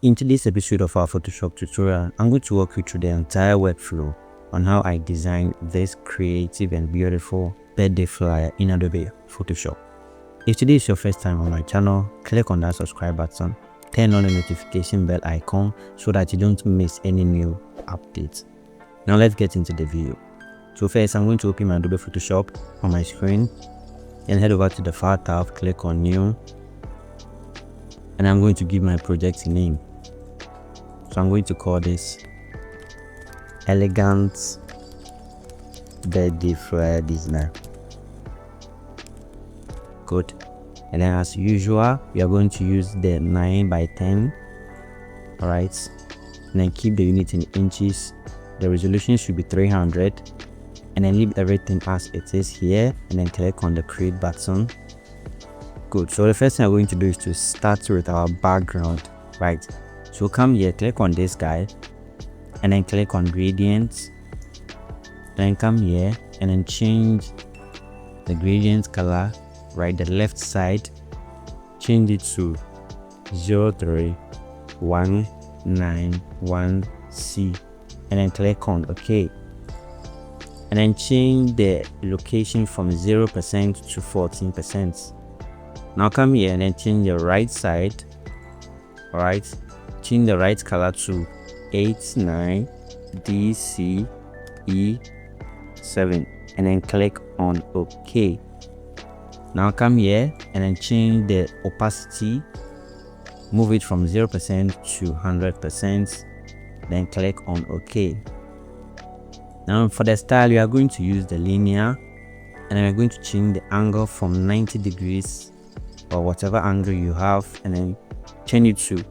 In today's episode of our Photoshop tutorial, I'm going to walk you through the entire workflow on how I designed this creative and beautiful birthday flyer in Adobe Photoshop. If today is your first time on my channel, click on that subscribe button, turn on the notification bell icon so that you don't miss any new updates. Now let's get into the video. So first, I'm going to open my Adobe Photoshop on my screen and head over to the File tab, click on New, and I'm going to give my project a name. So I'm going to call this Elegant Birthday Flyer Designer. Good. And then as usual, we are going to use the 9x10. Alright. And then keep the unit in inches. The resolution should be 300. And then leave everything as it is here. And then click on the create button. Good. So the first thing I'm going to do is to start with our background. Right. So come here, click on this guy. And then click on gradients. Then come here and then change the gradient color. Right, the left side, change it to 03191C and then click on OK, and then change the location from 0% to 14%. Now come here and then change the right side. All right, change the right color to 89DCE7 and then click on OK. Now come here and then change the opacity, move it from 0% to 100%, then click on OK. Now for the style, we are going to use the linear, and then we're going to change the angle from 90 degrees or whatever angle you have, and then change it to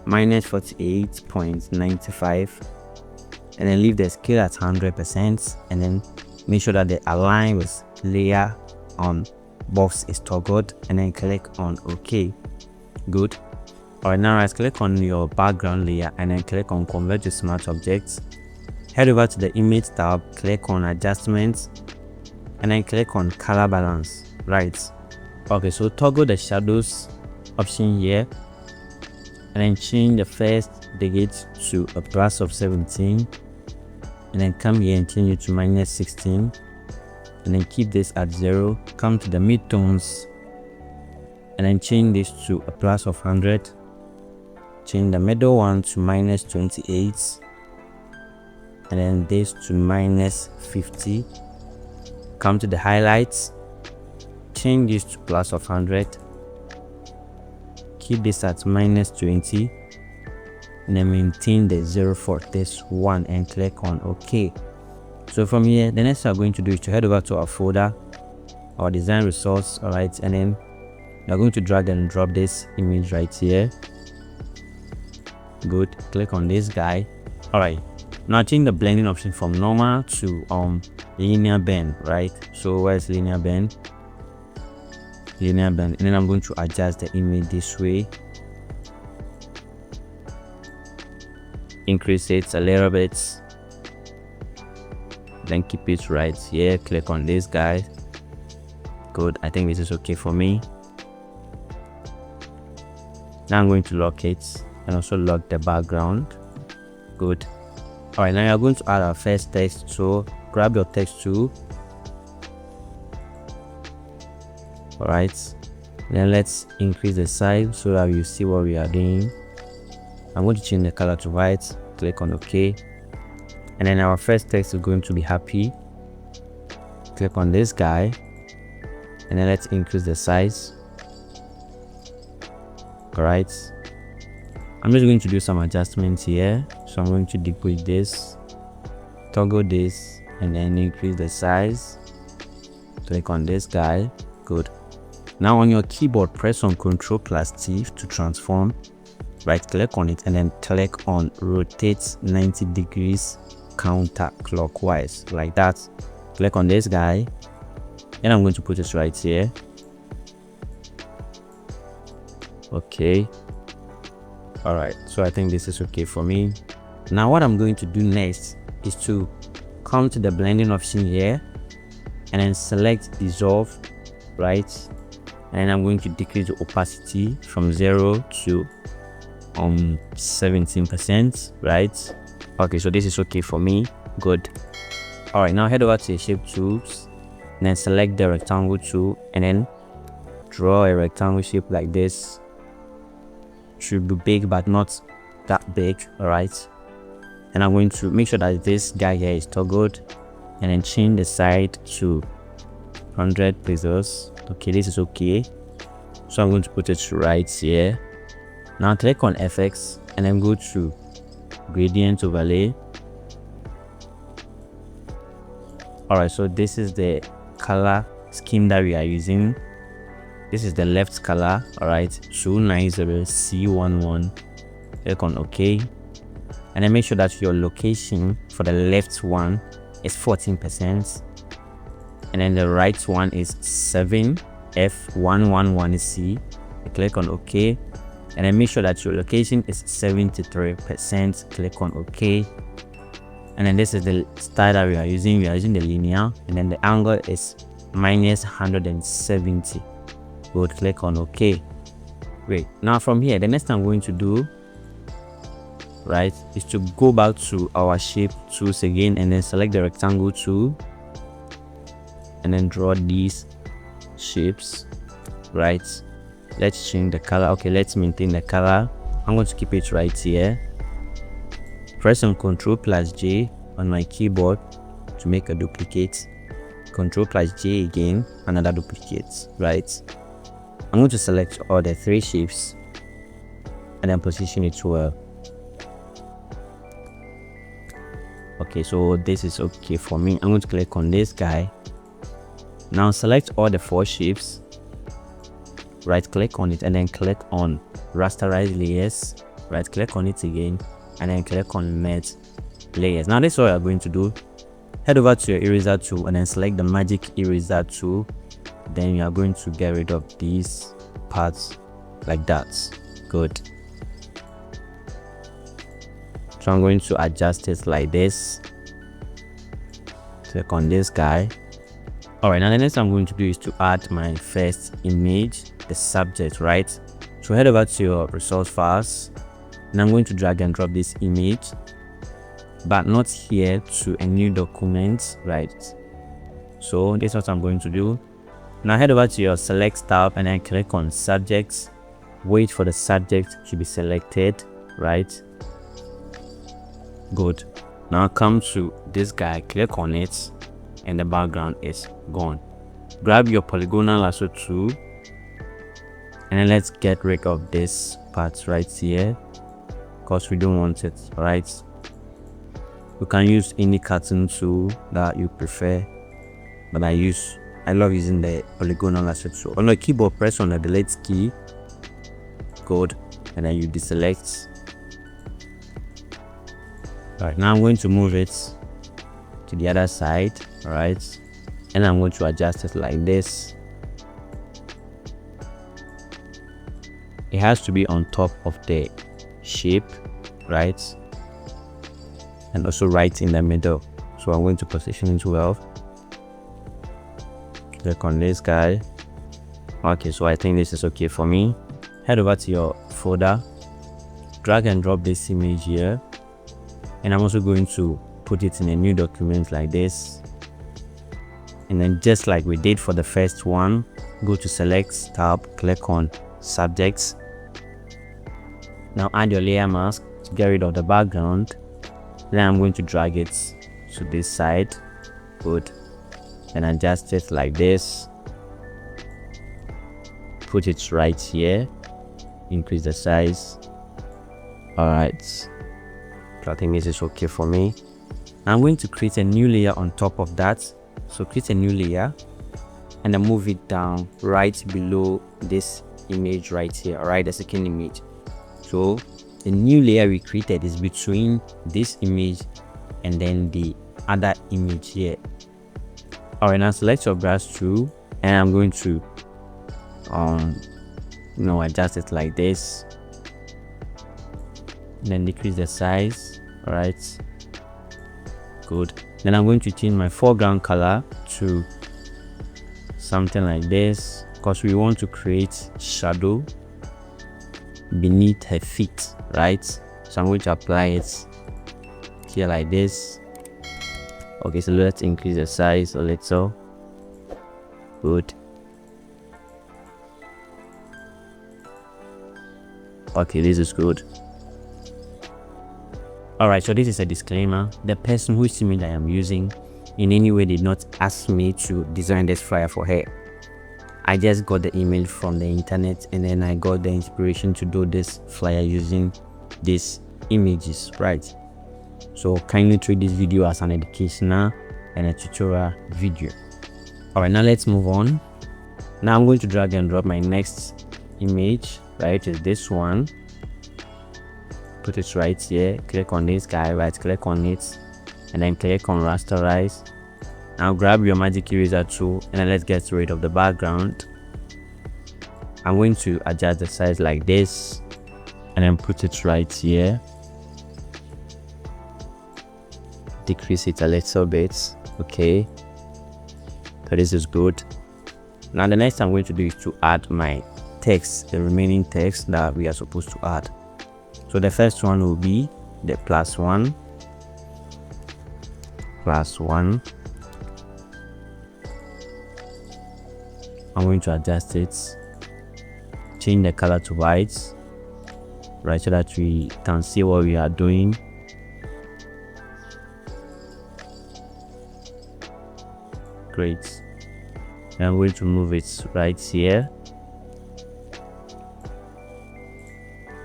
-48.95, and then leave the scale at 100%, and then make sure that the align with layer on box is toggled, and then click on OK. Good. Alright, now let's click on your background layer and then click on convert to smart objects. Head over to the image tab, click on adjustments, and then click on color balance. Right. Okay, so toggle the shadows option here and then change the first digit to a plus of 17, and then come here and change it to -16. And then keep this at 0. Come to the midtones and then change this to a plus of 100. Change the middle one to -28, and then this to -50. Come to the highlights, change this to plus of 100. Keep this at -20, and then maintain the 0 for this one and click on OK. So from here, the next thing we're going to do is to head over to our folder, our design resource. All right, and then we're going to drag and drop this image right here. Good. Click on this guy. All right, now change the blending option from normal to linear bend. Right, so where's linear bend? Linear bend. And then I'm going to adjust the image this way, increase it a little bit, then keep it right here. Click on this guy. Good. I think this is okay for me. Now I'm going to lock it and also lock the background. Good. All right, now you're going to add our first text. So grab your text tool. All right, then let's increase the size so that you see what we are doing. I'm going to change the color to white. Click on OK. And then our first text is going to be happy. Click on this guy and then let's increase the size. All right, I'm just going to do some adjustments here. So I'm going to decrease this, toggle this, and then increase the size. Click on this guy. Good. Now on your keyboard, press on Ctrl+T to transform. Right click on it and then click on rotate 90 degrees counterclockwise, like that. Click on this guy and I'm going to put it right here. Okay. All right, so I think this is okay for me. Now what I'm going to do next is to come to the blending option here and then select dissolve. Right, and I'm going to decrease the opacity from 0 to 17%, right? Okay, so this is okay for me. Good. All right, now head over to the shape tools and then select the rectangle tool and then draw a rectangle shape like this. Should be big but not that big. All right, and I'm going to make sure that this guy here is toggled and then change the side to 100 pixels. Okay, this is okay, so I'm going to put it right here. Now click on FX and then go to gradient overlay. All right, so this is the color scheme that we are using. This is the left color. All right, 290C11. Click on OK, and then make sure that your location for the left one is 14%, and then the right one is 7F111C. Click on OK, and then make sure that your location is 73%. Click on OK, and then this is the style that we are using. We are using the linear, and then the angle is -170. Good. Click on OK. Great. Now from here, the next thing I'm going to do, right, is to go back to our shape tools again and then select the rectangle tool and then draw these shapes. Right, let's change the color. Okay, let's maintain the color. I'm going to keep it right here. Press on Ctrl+J on my keyboard to make a duplicate. Ctrl+J again, another duplicate. Right, I'm going to select all the 3 shapes and then position it well. Okay, so this is okay for me. I'm going to click on this guy. Now select all the 4 shapes, right click on it and then click on rasterize layers. Right click on it again and then click on merge layers. Now this is what we are going to do. Head over to your eraser tool and then select the magic eraser tool. Then you are going to get rid of these parts like that. Good. So I'm going to adjust it like this. Click on this guy. All right, now the next I'm going to do is to add my first image, the subject. Right, so head over to your resource files and I'm going to drag and drop this image, but not here, to a new document. Right, so this is what I'm going to do. Now head over to your select tab and then click on subjects. Wait for the subject to be selected. Right, good. Now come to this guy, click on it, and the background is gone. Grab your polygonal lasso tool and then let's get rid of this part right here because we don't want it. Right, you can use any cartoon tool that you prefer, but I love using the polygonal lasso tool. On the keyboard, press on the delete key. Good, and then you deselect. All right, now I'm going to move it to the other side. All right, and I'm going to adjust it like this. It has to be on top of the shape, right, and also right in the middle. So I'm going to position it well. Click on this guy. Okay, so I think this is okay for me. Head over to your folder, drag and drop this image here, and I'm also going to put it in a new document like this. And then just like we did for the first one, go to select tab, click on subjects. Now add your layer mask to get rid of the background. Then I'm going to drag it to this side. Good, and adjust it like this. Put it right here, increase the size. All right, so I think this is okay for me. I'm going to create a new layer on top of that. So create a new layer and then move it down right below this image right here. All right, the second image. So the new layer we created is between this image and then the other image here. All right, now select your brush tool and I'm going to adjust it like this and then decrease the size. All right, good. Then I'm going to change my foreground color to something like this because we want to create shadow. beneath her feet, right? So I'm going to apply it here like this. Okay, so let's increase the size a little. Good. Okay, this is good. Alright, so this is a disclaimer. The person whose image I am using in any way did not ask me to design this flyer for her. I just got the email from the internet, and then I got the inspiration to do this flyer using these images, right? So kindly treat this video as an educational and a tutorial video. Alright, now let's move on. Now I'm going to drag and drop my next image, right? Is this one. Put it right here, click on this guy, right click on it, and then click on rasterize. Now grab your magic eraser tool, and then let's get rid of the background. I'm going to adjust the size like this, and then put it right here. Decrease it a little bit. Okay, so this is good. Now the next thing I'm going to do is to add my text, the remaining text that we are supposed to add. So the first one will be the +1, +1. I'm going to adjust it, change the color to white, right, so that we can see what we are doing. Great. And I'm going to move it right here,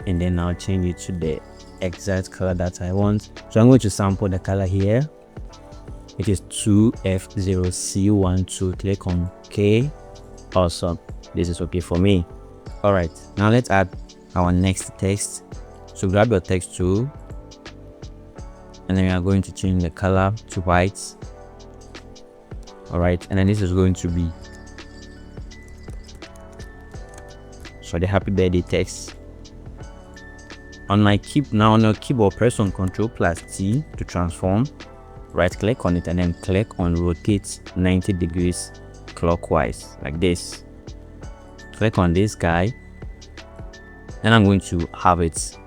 and then I'll change it to the exact color that I want. So I'm going to sample the color here. It is 2F0C12. Click on OK. Awesome, this is okay for me. All right, now let's add our next text. So grab your text tool, and then we are going to change the color to white. All right, and then this is going to be the happy birthday text. On my keyboard, press on Ctrl+T to transform. Right click on it, and then click on rotate 90 degrees clockwise like this. Click on this guy, and I'm going to have it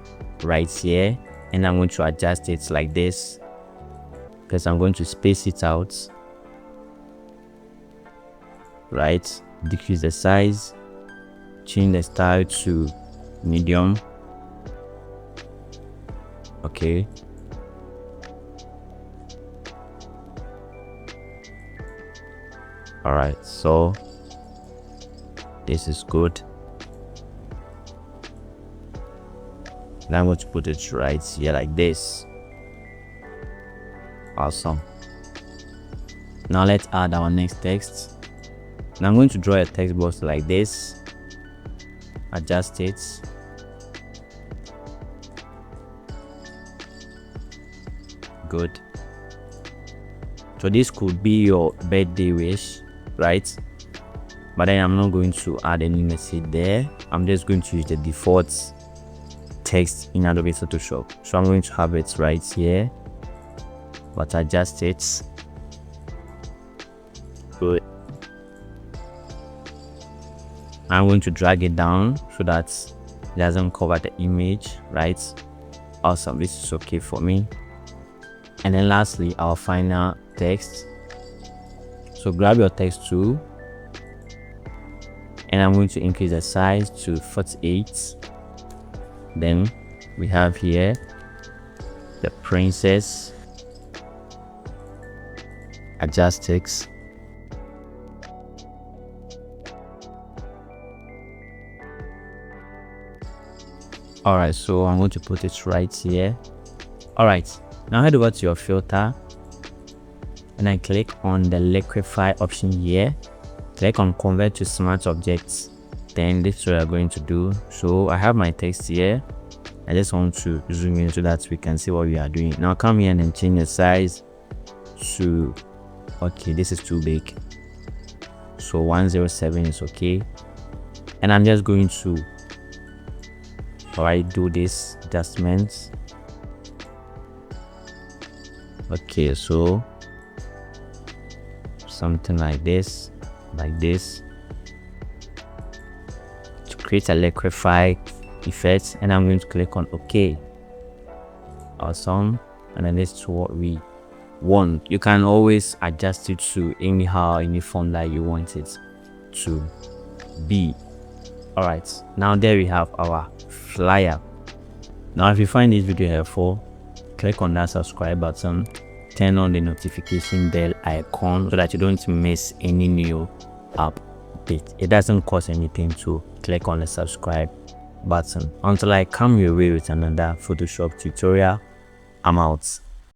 right here, and I'm going to adjust it like this, because I'm going to space it out, right? Decrease the size, change the style to medium. Okay, all right, so this is good. Now I'm going to put it right here like this. Awesome. Now let's add our next text. Now I'm going to draw a text box like this, adjust it, good. So this could be your birthday wish, right? But then I'm not going to add any message there. I'm just going to use the default text in Adobe Photoshop. So I'm going to have it right here, but adjust it. Good. I'm going to drag it down so that it doesn't cover the image, right? Awesome, this is okay for me. And then lastly, our final text. So grab your text tool, and I'm going to increase the size to 48. Then we have here the princess. Adjust text. All right, so I'm going to put it right here. All right, now head over to your filter, and then click on the liquify option here. Click on convert to smart objects. Then this is what we're going to do. So I have my text here. I just want to zoom in so that we can see what we are doing. Now come here and then change the size to, okay, this is too big, so 107 is okay. And I'm just going to do this adjustments. Okay, so something like this, to create a liquify effects, and I'm going to click on OK. Awesome. And then this is what we want. You can always adjust it to anyhow, any font that you want it to be. All right, now there we have our flyer. Now if you find this video helpful, click on that subscribe button, turn on the notification bell icon so that you don't miss any new update. It doesn't cost anything to click on the subscribe button. Until I come your way with another Photoshop tutorial, I'm out.